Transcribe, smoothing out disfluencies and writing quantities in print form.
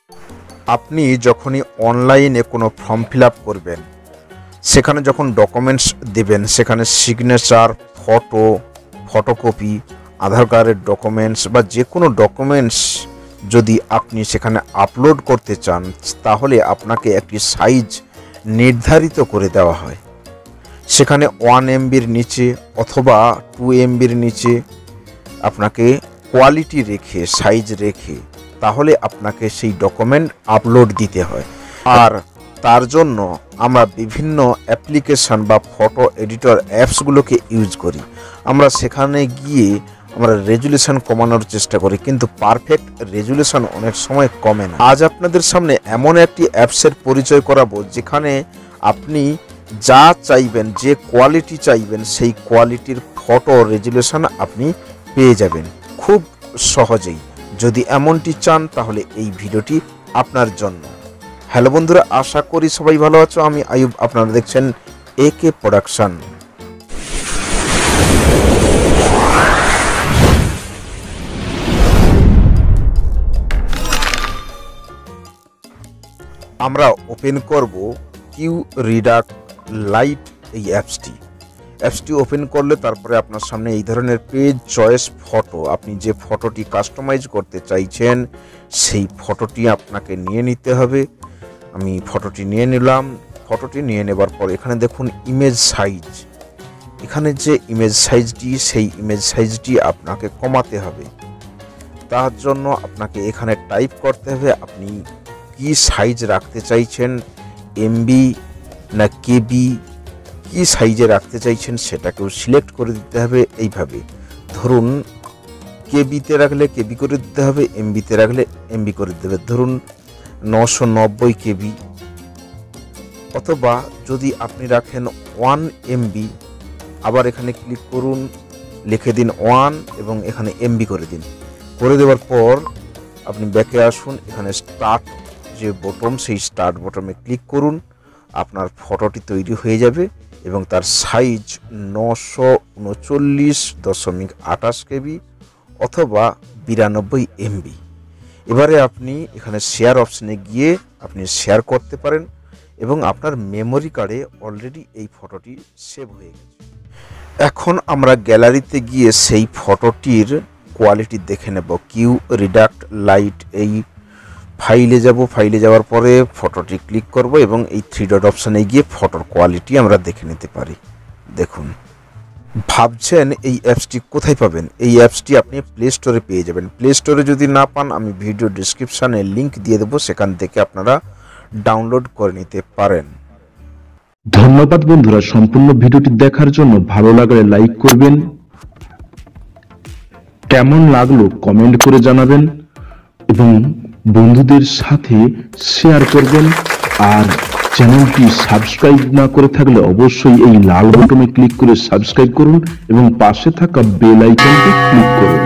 আপনি যখনই অনলাইনে কোনো ফর্ম ফিল আপ করবেন, সেখানে যখন ডকুমেন্টস দেবেন, সেখানে সিগনেচার, ফটোকপি, আধার কার্ডের ডকুমেন্টস বা যে কোনো ডকুমেন্টস যদি আপনি সেখানে আপলোড করতে চান, তাহলে আপনাকে একটি সাইজ নির্ধারিত করে দেওয়া হয়। সেখানে 1 MBর নিচে অথবা 2 MBর নিচে আপনাকে কোয়ালিটি রেখে, সাইজ রেখে, তাহলে আপনাকে সেই ডকুমেন্ট আপলোড দিতে হয়। আর তার জন্য আমরা বিভিন্ন অ্যাপ্লিকেশান বা ফটো এডিটর অ্যাপসগুলোকে ইউজ করি। আমরা সেখানে গিয়ে আমরা রেজুলেশন কমানোর চেষ্টা করি, কিন্তু পারফেক্ট রেজুলেশন অনেক সময় কমে না। আজ আপনাদের সামনে এমন একটি অ্যাপসের পরিচয় করাবো, যেখানে আপনি যা চাইবেন, যে কোয়ালিটি চাইবেন, সেই কোয়ালিটির ফটো রেজুলেশন আপনি পেয়ে যাবেন খুব সহজেই। যদি এমনটি চান তাহলে এই ভিডিওটি আপনার জন্য। হ্যালো বন্ধুরা, আশা করি সবাই ভালো আছো। আমি আয়ুব, আপনারা দেখছেন AK প্রোডাকশন। আমরা ওপেন করব QRedact লাইট এই অ্যাপসটি ওপেন করলে তারপরে আপনার সামনে এই ধরনের পেজ চয়েস ফটো, আপনি যে ফটোটি কাস্টমাইজ করতে চাইছেন সেই ফটোটি আপনাকে নিয়ে নিতে হবে। আমি ফটোটি নিয়ে নিলাম। ফটোটি নিয়ে নেবার পর এখানে দেখুন ইমেজ সাইজ, এখানে যে ইমেজ সাইজটি, সেই ইমেজ সাইজটি আপনাকে কমাতে হবে। তার জন্য আপনাকে এখানে টাইপ করতে হবে আপনি কি সাইজ রাখতে চাইছেন, MB না KB, কি সাইজে রাখতে চাইছেন সেটাকেও সিলেক্ট করে দিতে হবে। এইভাবে ধরুন KBতে রাখলে KB করে দিতে হবে, MBতে রাখলে MB করে দিতে হবে। ধরুন 990 KB, অথবা যদি আপনি রাখেন 1 MB, আবার এখানে ক্লিক করুন, লিখে দিন 1 এবং এখানে MB করে দিন। করে দেওয়ার পর আপনি ব্যাকে আসুন, এখানে স্টার্ট যে বটন, সেই স্টার্ট বটনে ক্লিক করুন। আপনার ফটোটি তৈরি হয়ে যাবে এবং তার সাইজ 939.28 KB অথবা 92 MB। এবারে আপনি এখানে শেয়ার অপশনে গিয়ে আপনি শেয়ার করতে পারেন এবং আপনার মেমোরি কার্ডে অলরেডি এই ফটোটি সেভ হয়ে গেছে। এখন আমরা গ্যালারিতে গিয়ে সেই ফটোটির কোয়ালিটি দেখে নেব। QRedact লাইট এই ফাইলে যাব। ফাইলে যাওয়ার পরে ফটোটি ক্লিক করব এবং এই 3 ডট অপশানে গিয়ে ফটোর কোয়ালিটি আমরা দেখে নিতে পারি। দেখুন, ভাবছেন এই অ্যাপসটি কোথায় পাবেন? এই অ্যাপসটি আপনি প্লে স্টোরে পেয়ে যাবেন। প্লে স্টোরে যদি না পান, আমি ভিডিও ডিসক্রিপশানে লিঙ্ক দিয়ে দেবো, সেখান থেকে আপনারা ডাউনলোড করে নিতে পারেন। ধন্যবাদ বন্ধুরা, সম্পূর্ণ ভিডিওটি দেখার জন্য। ভালো লাগলে লাইক করবেন, কেমন লাগলো কমেন্ট করে জানাবেন এবং বন্ধুদের সাথে শেয়ার করবেন। আর চ্যানেলটি সাবস্ক্রাইব না করে থাকলে অবশ্যই এই লাল বাটনে ক্লিক করে সাবস্ক্রাইব করুন এবং পাশে থাকা বেল আইকনটি ক্লিক করুন।